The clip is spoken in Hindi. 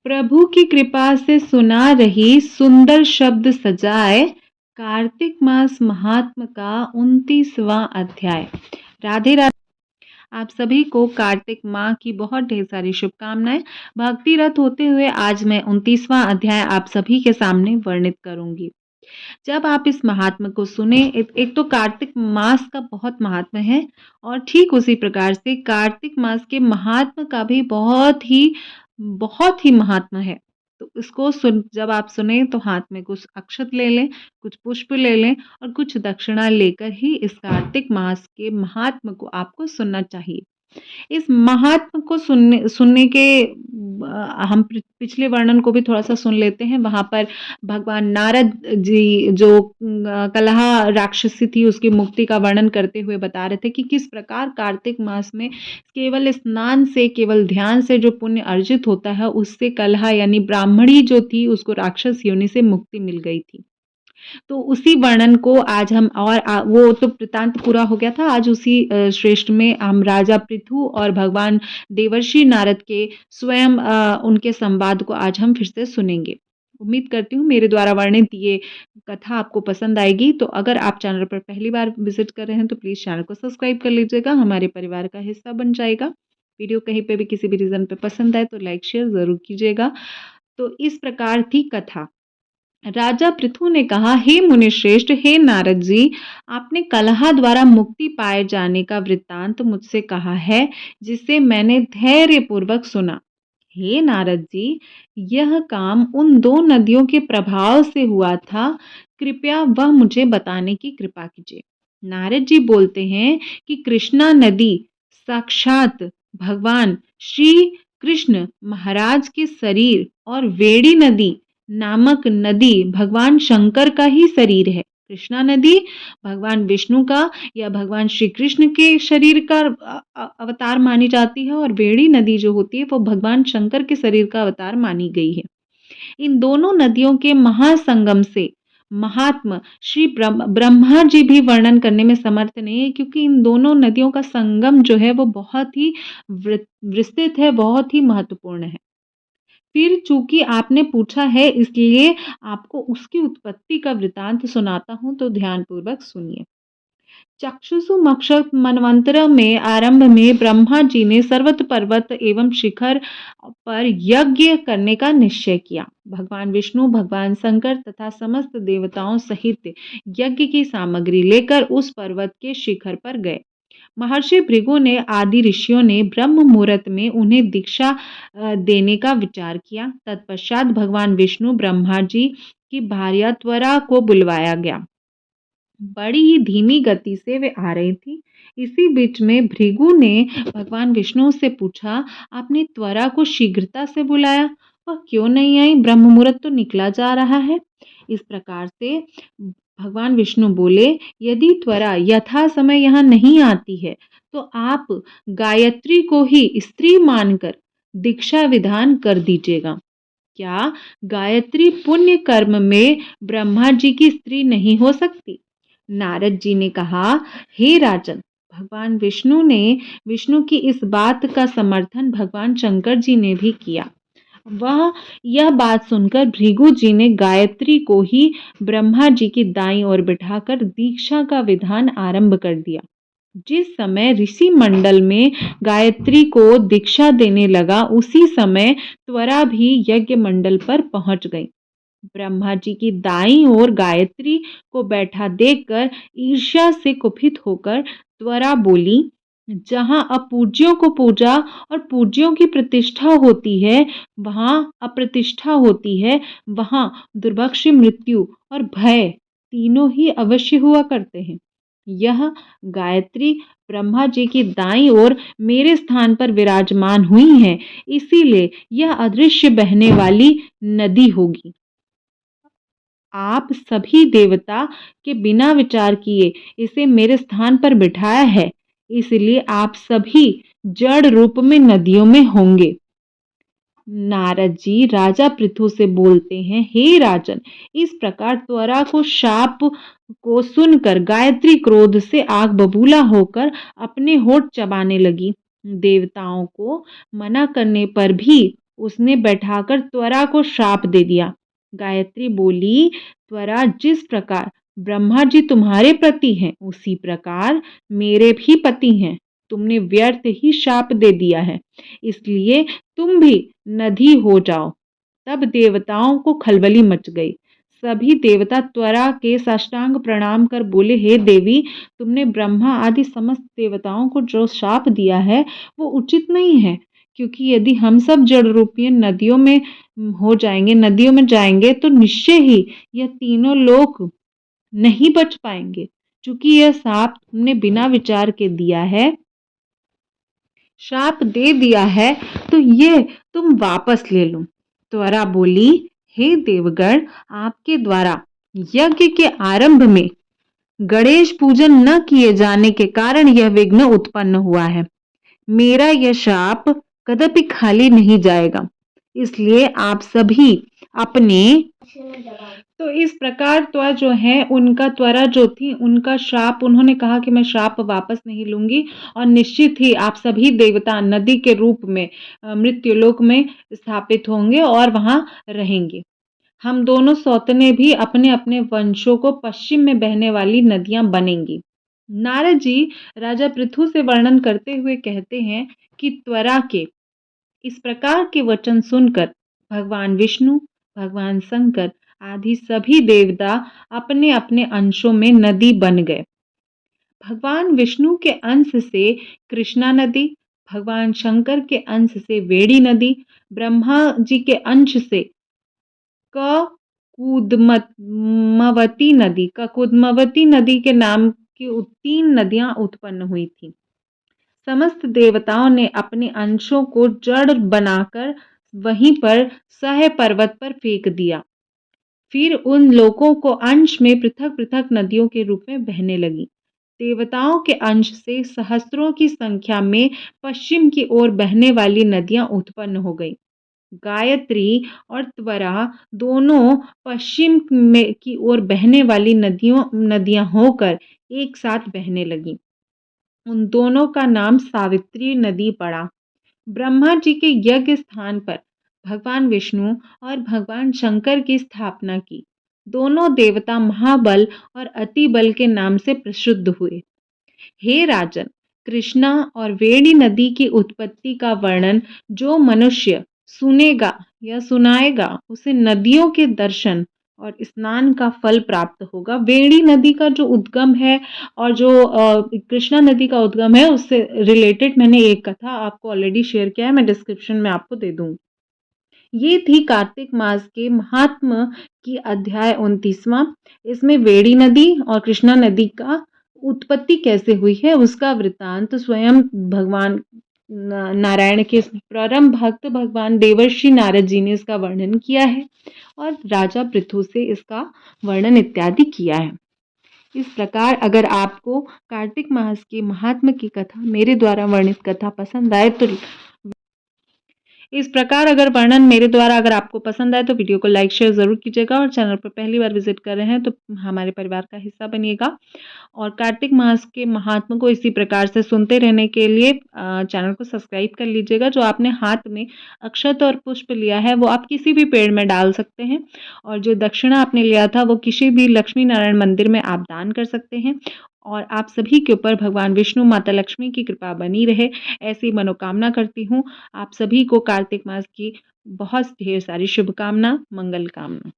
प्रभु की कृपा से सुना रही सुंदर शब्द सजाए, कार्तिक मास महात्म का 29वां अध्याय। राधे राधे। आप सभी को कार्तिक माह की बहुत ढेर सारी शुभकामनाएं। भक्ति रत होते हुए आज मैं 29वां अध्याय आप सभी के सामने वर्णित करूंगी। जब आप इस महात्म को सुने, एक तो कार्तिक मास का बहुत महात्म है और ठीक उसी प्रकार से कार्तिक मास के महात्म का भी बहुत ही महात्म है। तो इसको जब आप सुने तो हाथ में कुछ अक्षत ले लें, कुछ पुष्प ले लें और कुछ दक्षिणा लेकर ही इस कार्तिक मास के महात्म को आपको सुनना चाहिए। इस महात्म को सुनने के हम पिछले वर्णन को भी थोड़ा-सा सुन लेते हैं। वहाँ पर भगवान नारद जी जो कलहा राक्षसी थी उसकी मुक्ति का वर्णन करते हुए बता रहे थे कि किस प्रकार कार्तिक मास में केवल स्नान से, केवल ध्यान से जो पुण्य अर्जित होता है उससे कलहा यानी ब्राह्मणी जो थी उसको राक्षस योनि से मुक्ति मिल गई थी। तो उसी वर्णन को आज हम वो तो वृत्तांत पूरा हो गया था। आज उसी श्रेष्ठ में हम राजा पृथु और भगवान देवर्षि नारद के स्वयं उनके संवाद को आज हम फिर से सुनेंगे। उम्मीद करती हूँ मेरे द्वारा वर्णित ये कथा आपको पसंद आएगी। तो अगर आप चैनल पर पहली बार विजिट कर रहे हैं तो प्लीज़ चैनल को सब्सक्राइब कर लीजिएगा, हमारे परिवार का हिस्सा बन जाएगा। वीडियो कहीं पे भी किसी भी रीज़न पे पसंद आए तो लाइक शेयर ज़रूर कीजिएगा। तो इस प्रकार थी कथा। राजा पृथु ने कहा, हे मुनिश्रेष्ठ, हे नारद जी, आपने कलहा द्वारा मुक्ति पाए जाने का वृत्तांत मुझसे कहा है, जिसे मैंने धैर्य पूर्वक सुना। हे नारद जी, यह काम उन दो नदियों के प्रभाव से हुआ था। कृपया वह मुझे बताने की कृपा कीजिए। नारद जी बोलते हैं कि कृष्णा नदी साक्षात भगवान श्री कृष्ण महाराज के शरीर और वेड़ी नदी नामक नदी भगवान शंकर का ही शरीर है। कृष्णा नदी भगवान विष्णु का या भगवान श्री कृष्ण के शरीर का अवतार मानी जाती है और वेड़ी नदी जो होती है वो भगवान शंकर के शरीर का अवतार मानी गई है। इन दोनों नदियों के महासंगम से महात्मा श्री ब्रह्मा जी भी वर्णन करने में समर्थ नहीं है, क्योंकि इन दोनों नदियों का संगम जो है वो बहुत ही विस्तृत है, बहुत ही महत्वपूर्ण है। फिर चूंकि आपने पूछा है इसलिए आपको उसकी उत्पत्ति का वृतांत सुनाता हूँ, तो ध्यानपूर्वक सुनिए। चक्षुषु मक्षर मनवंतर में आरंभ में ब्रह्मा जी ने सर्वत पर्वत एवं शिखर पर यज्ञ करने का निश्चय किया। भगवान विष्णु, भगवान शंकर तथा समस्त देवताओं सहित यज्ञ की सामग्री लेकर उस पर्वत के शिखर पर गए। महर्षि भृगु ने आदि ऋषियों ने ब्रह्म मुहूर्त में उन्हें दीक्षा देने का विचार किया। तत्पश्चात भगवान विष्णु ब्रह्मा जी की भार्या त्वरा को बुलवाया गया। बड़ी ही धीमी गति से वे आ रही थी। इसी बीच में भृगु ने भगवान विष्णु से पूछा, आपने त्वरा को शीघ्रता से बुलाया, वह क्यों नहीं आई? ब्रह्म मुहूर्त तो निकला जा रहा है। इस प्रकार से भगवान विष्णु बोले, यदि त्वरा यथा समय यहाँ नहीं आती है तो आप गायत्री को ही स्त्री मानकर दीक्षा विधान कर दीजिएगा। क्या गायत्री पुण्य कर्म में ब्रह्मा जी की स्त्री नहीं हो सकती? नारद जी ने कहा, हे राजन, भगवान विष्णु की इस बात का समर्थन भगवान शंकर जी ने भी किया। यह बात सुनकर भृगु जी ने गायत्री को ही ब्रह्मा जी की दाईं ओर बिठाकर दीक्षा का विधान आरंभ कर दिया। जिस समय ऋषि मंडल में गायत्री को दीक्षा देने लगा, उसी समय त्वरा भी यज्ञ मंडल पर पहुंच गई। ब्रह्मा जी की दाईं ओर गायत्री को बैठा देखकर ईर्ष्या से कुपित होकर त्वरा बोली, जहाँ अपूज्यों को पूजा और पूज्यों की प्रतिष्ठा होती है, वहाँ अप्रतिष्ठा होती है, वहाँ दुर्भक्ष, मृत्यु और भय तीनों ही अवश्य हुआ करते हैं। यह गायत्री ब्रह्मा जी की दाईं ओर मेरे स्थान पर विराजमान हुई है, इसीलिए यह अदृश्य बहने वाली नदी होगी। आप सभी देवता के बिना विचार किए इसे मेरे स्थान पर बिठाया है, इसलिए आप सभी जड़ रूप में नदियों में होंगे। नारद जी राजा पृथु से बोलते हैं, हे राजन, इस प्रकार त्वरा को शाप को सुनकर गायत्री क्रोध से आग बबूला होकर अपने होठ चबाने लगी। देवताओं को मना करने पर भी उसने बैठाकर त्वरा को श्राप दे दिया। गायत्री बोली, त्वरा, जिस प्रकार ब्रह्मा जी तुम्हारे पति हैं उसी प्रकार मेरे भी पति हैं। तुमने व्यर्थ ही शाप दे दिया है, इसलिए तुम भी नदी हो जाओ। तब देवताओं को खलबली मच गई। सभी देवता त्वरा के साष्टांग प्रणाम कर बोले, हे देवी, तुमने ब्रह्मा आदि समस्त देवताओं को जो शाप दिया है वो उचित नहीं है, क्योंकि यदि हम सब जड़ रूपी नदियों में नदियों में जाएंगे तो निश्चय ही यह तीनों लोक नहीं बच पाएंगे। चूंकि यह शाप तुमने बिना विचार के दिया है, शाप दे दिया है, तो ये तुम वापस ले लो। त्वरा बोली, हे देवगण, आपके द्वारा यज्ञ के आरंभ में गणेश पूजन न किए जाने के कारण यह विघ्न उत्पन्न हुआ है। मेरा यह शाप कदापि खाली नहीं जाएगा, इसलिए आप सभी अपने तो इस प्रकार त्वरा जो है उनका त्वरा जो थी उनका श्राप, उन्होंने कहा कि मैं श्राप वापस नहीं लूंगी और निश्चित ही आप सभी देवता नदी के रूप में मृत्युलोक में स्थापित होंगे और वहां रहेंगे। हम दोनों सौतने भी अपने अपने वंशों को पश्चिम में बहने वाली नदियां बनेंगी। नारद जी राजा पृथु से वर्णन करते हुए कहते हैं कि त्वरा के इस प्रकार के वचन सुनकर भगवान विष्णु, भगवान शंकर आदि सभी देवता अपने अपने अंशों में नदी बन गए। भगवान विष्णु के अंश से कृष्णा नदी, भगवान शंकर के अंश से वेड़ी नदी, ब्रह्मा जी के अंश से ककुदमवती नदी के नाम की 3 नदियां उत्पन्न हुई थी। समस्त देवताओं ने अपने अंशों को जड़ बनाकर वहीं पर सह पर्वत पर फेंक दिया। फिर उन लोगों को अंश में पृथक पृथक नदियों के रूप में बहने लगी। देवताओं के अंश से सहस्त्रों की संख्या में पश्चिम की ओर बहने वाली नदियां उत्पन्न हो गई। गायत्री और त्वरा दोनों पश्चिम में की ओर बहने वाली नदियां होकर एक साथ बहने लगी। उन दोनों का नाम सावित्री नदी पड़ा। ब्रह्मा जी के यज्ञ स्थान पर भगवान विष्णु और भगवान शंकर की स्थापना की। दोनों देवता महाबल और अति बल के नाम से प्रसिद्ध हुए। हे राजन, कृष्णा और वेणी नदी की उत्पत्ति का वर्णन जो मनुष्य सुनेगा या सुनाएगा उसे नदियों के दर्शन और स्नान का फल प्राप्त होगा। वेणी नदी का जो उद्गम है और जो कृष्णा नदी का उद्गम है उससे रिलेटेड मैंने एक कथा आपको ऑलरेडी शेयर किया है, मैं डिस्क्रिप्शन में आपको दे दूंगी। ये थी कार्तिक मास के महात्म की अध्याय 29वां। इसमें वेड़ी नदी और कृष्णा नदी का उत्पत्ति कैसे हुई है उसका वृतांत स्वयं भगवान नारायण के परम भक्त भगवान देवर्षि नारद जी ने इसका वर्णन किया है और राजा पृथु से इसका वर्णन इत्यादि किया है। इस प्रकार अगर आपको कार्तिक मास के महात्म की कथा, मेरे द्वारा वर्णित कथा पसंद आए तो इस प्रकार अगर वर्णन मेरे द्वारा अगर आपको पसंद आए तो वीडियो को लाइक शेयर ज़रूर कीजिएगा और चैनल पर पहली बार विजिट कर रहे हैं तो हमारे परिवार का हिस्सा बनिएगा। और कार्तिक मास के महात्म को इसी प्रकार से सुनते रहने के लिए चैनल को सब्सक्राइब कर लीजिएगा। जो आपने हाथ में अक्षत और पुष्प लिया है वो आप किसी भी पेड़ में डाल सकते हैं और जो दक्षिणा आपने लिया था वो किसी भी लक्ष्मी नारायण मंदिर में आप दान कर सकते हैं। और आप सभी के ऊपर भगवान विष्णु, माता लक्ष्मी की कृपा बनी रहे, ऐसी मनोकामना करती हूँ। आप सभी को कार्तिक मास की बहुत ढेर सारी शुभकामना, मंगल कामना।